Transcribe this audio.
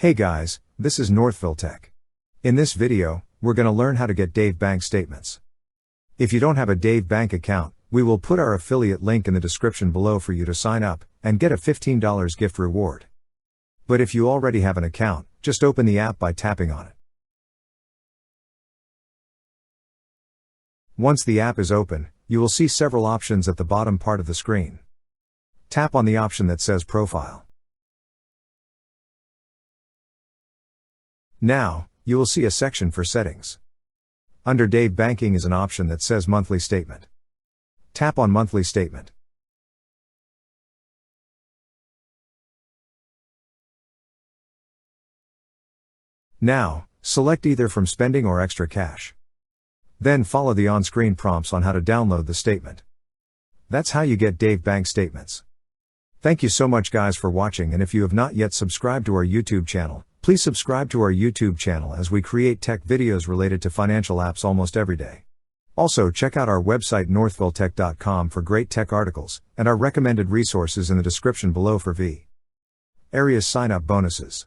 Hey guys, this is Northville Tech. In this video, we're going to learn how to get Dave Bank statements. If you don't have a Dave Bank account, we will put our affiliate link in the description below for you to sign up and get a $15 gift reward. But if you already have an account, just open the app by tapping on it. Once the app is open, you will see several options at the bottom part of the screen. Tap on the option that says Profile. Now, you will see a section for Settings. Under Dave Banking is an option that says Monthly Statement. Tap on Monthly Statement. Now, select either from Spending or Extra Cash. Then follow the on-screen prompts on how to download the statement. That's how you get Dave Bank statements. Thank you so much guys for watching, and if you have not yet subscribed to our YouTube channel, please subscribe to our YouTube channel as we create tech videos related to financial apps almost every day. Also check out our website northvilletech.com for great tech articles, and our recommended resources in the description below for V. Areas sign-up bonuses.